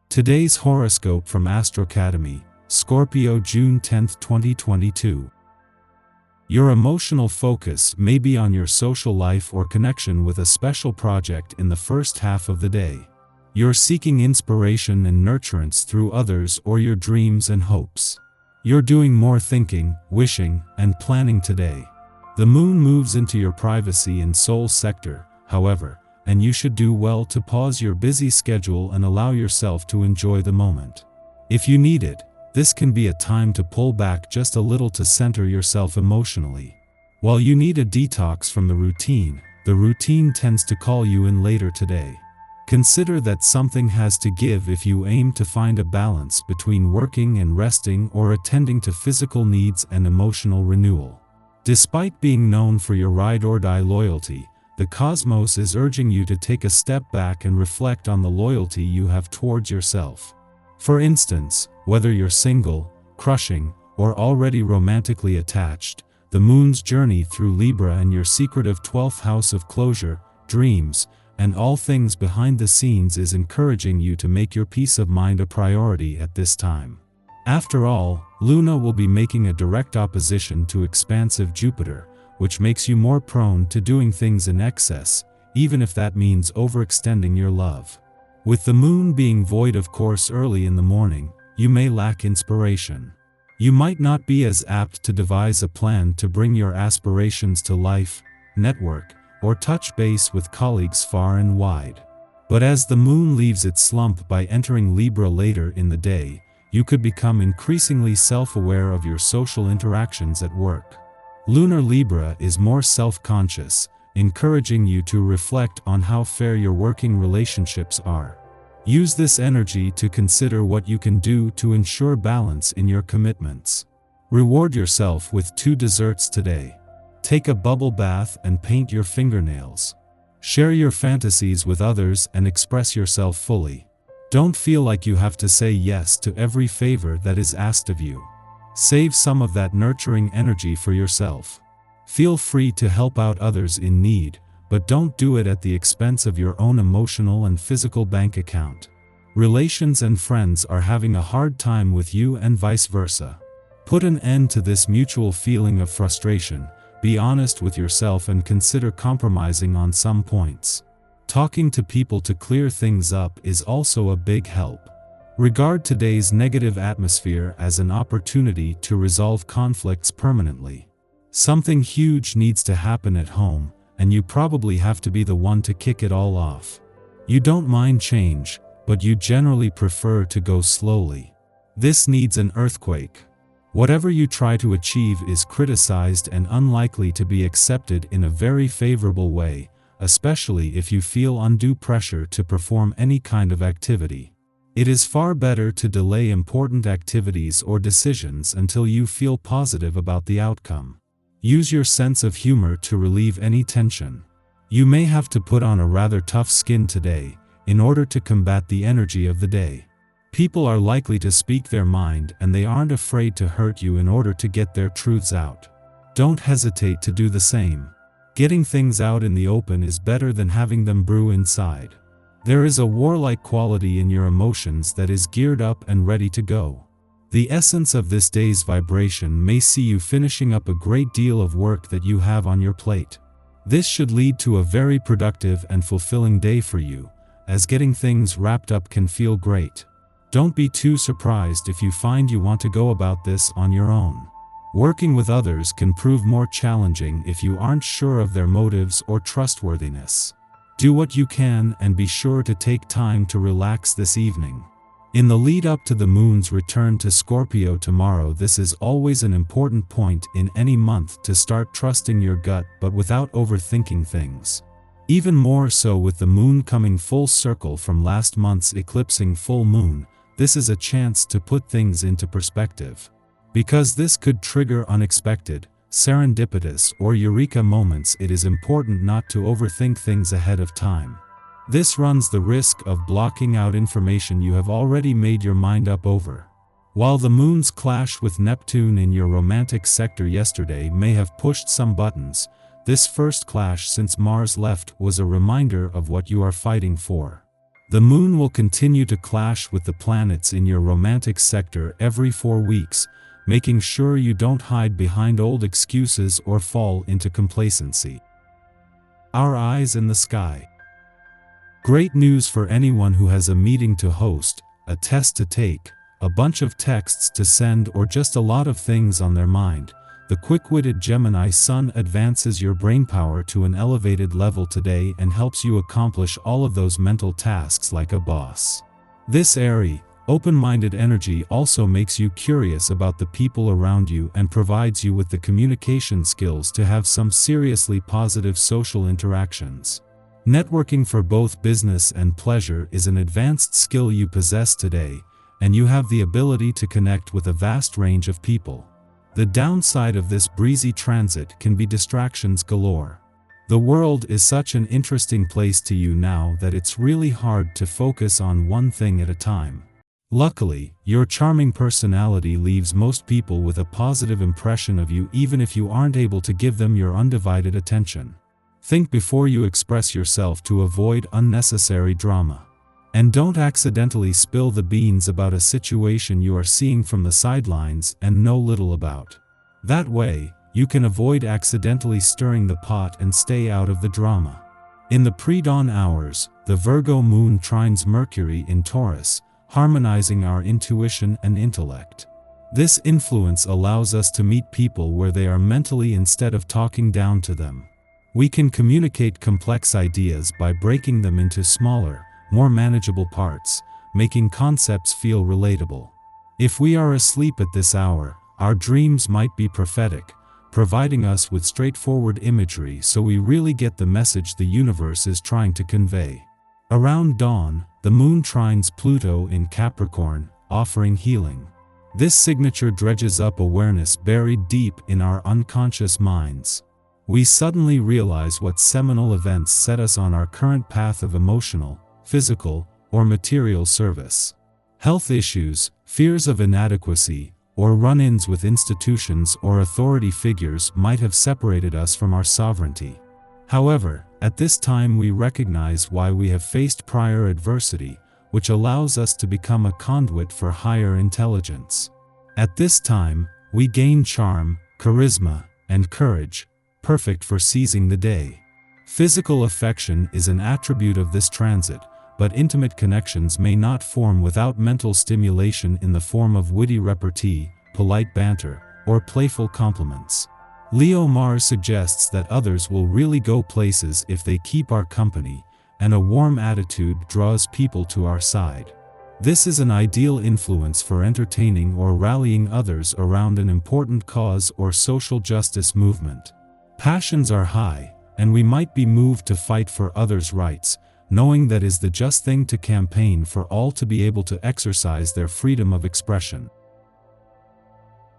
Today's horoscope from Astrocademy, Scorpio June 10, 2022. Your emotional focus may be on your social life or connection with a special project in the first half of the day. You're seeking inspiration and nurturance through others or your dreams and hopes. You're doing more thinking, wishing, and planning today. The moon moves into your privacy and soul sector, however, and you should do well to pause your busy schedule and allow yourself to enjoy the moment. If you need it, this can be a time to pull back just a little to center yourself emotionally. While you need a detox from the routine tends to call you in later today. Consider that something has to give if you aim to find a balance between working and resting or attending to physical needs and emotional renewal. Despite being known for your ride-or-die loyalty, the cosmos is urging you to take a step back and reflect on the loyalty you have towards yourself. For instance, whether you're single, crushing, or already romantically attached, the moon's journey through Libra and your secretive 12th house of closure, dreams, and all things behind the scenes is encouraging you to make your peace of mind a priority at this time. After all, Luna will be making a direct opposition to expansive Jupiter, which makes you more prone to doing things in excess, even if that means overextending your love. With the moon being void of course early in the morning, you may lack inspiration. You might not be as apt to devise a plan to bring your aspirations to life, network, or touch base with colleagues far and wide. But as the moon leaves its slump by entering Libra later in the day, you could become increasingly self-aware of your social interactions at work. Lunar Libra is more self-conscious, encouraging you to reflect on how fair your working relationships are. Use this energy to consider what you can do to ensure balance in your commitments. Reward yourself with 2 desserts today. Take a bubble bath and paint your fingernails. Share your fantasies with others and express yourself fully. Don't feel like you have to say yes to every favor that is asked of you. Save some of that nurturing energy for yourself. Feel free to help out others in need, but don't do it at the expense of your own emotional and physical bank account. Relations and friends are having a hard time with you and vice versa. Put an end to this mutual feeling of frustration, be honest with yourself and consider compromising on some points. Talking to people to clear things up is also a big help. Regard today's negative atmosphere as an opportunity to resolve conflicts permanently. Something huge needs to happen at home, and you probably have to be the one to kick it all off. You don't mind change, but you generally prefer to go slowly. This needs an earthquake. Whatever you try to achieve is criticized and unlikely to be accepted in a very favorable way, especially if you feel undue pressure to perform any kind of activity. It is far better to delay important activities or decisions until you feel positive about the outcome. Use your sense of humor to relieve any tension. You may have to put on a rather tough skin today, in order to combat the energy of the day. People are likely to speak their mind and they aren't afraid to hurt you in order to get their truths out. Don't hesitate to do the same. Getting things out in the open is better than having them brew inside. There is a warlike quality in your emotions that is geared up and ready to go. The essence of this day's vibration may see you finishing up a great deal of work that you have on your plate. This should lead to a very productive and fulfilling day for you, as getting things wrapped up can feel great. Don't be too surprised if you find you want to go about this on your own. Working with others can prove more challenging if you aren't sure of their motives or trustworthiness. Do what you can and be sure to take time to relax this evening. In the lead up to the moon's return to Scorpio tomorrow, this is always an important point in any month to start trusting your gut but without overthinking things. Even more so with the moon coming full circle from last month's eclipsing full moon, this is a chance to put things into perspective. Because this could trigger unexpected, serendipitous, or eureka moments, it is important not to overthink things ahead of time. This runs the risk of blocking out information you have already made your mind up over. While the moon's clash with Neptune in your romantic sector yesterday may have pushed some buttons, this first clash since Mars left was a reminder of what you are fighting for. The moon will continue to clash with the planets in your romantic sector every 4 weeks, making sure you don't hide behind old excuses or fall into complacency. Our eyes in the sky. Great news for anyone who has a meeting to host, a test to take, a bunch of texts to send, or just a lot of things on their mind. The quick-witted Gemini Sun advances your brainpower to an elevated level today and helps you accomplish all of those mental tasks like a boss. This airy, open-minded energy also makes you curious about the people around you and provides you with the communication skills to have some seriously positive social interactions. Networking for both business and pleasure is an advanced skill you possess today, and you have the ability to connect with a vast range of people. The downside of this breezy transit can be distractions galore. The world is such an interesting place to you now that it's really hard to focus on one thing at a time. Luckily, your charming personality leaves most people with a positive impression of you even if you aren't able to give them your undivided attention. Think before you express yourself to avoid unnecessary drama. And don't accidentally spill the beans about a situation you are seeing from the sidelines and know little about. That way, you can avoid accidentally stirring the pot and stay out of the drama. In the pre-dawn hours, the Virgo moon trines Mercury in Taurus, harmonizing our intuition and intellect. This influence allows us to meet people where they are mentally instead of talking down to them. We can communicate complex ideas by breaking them into smaller, more manageable parts, making concepts feel relatable. If we are asleep at this hour, our dreams might be prophetic, providing us with straightforward imagery so we really get the message the universe is trying to convey. Around dawn, the moon trines Pluto in Capricorn, offering healing. This signature dredges up awareness buried deep in our unconscious minds. We suddenly realize what seminal events set us on our current path of emotional, physical, or material service. Health issues, fears of inadequacy, or run-ins with institutions or authority figures might have separated us from our sovereignty. However, at this time we recognize why we have faced prior adversity, which allows us to become a conduit for higher intelligence. At this time, we gain charm, charisma, and courage, perfect for seizing the day. Physical affection is an attribute of this transit, but intimate connections may not form without mental stimulation in the form of witty repartee, polite banter, or playful compliments. Leo Mars suggests that others will really go places if they keep our company, and a warm attitude draws people to our side. This is an ideal influence for entertaining or rallying others around an important cause or social justice movement. Passions are high, and we might be moved to fight for others' rights, knowing that is the just thing to campaign for all to be able to exercise their freedom of expression.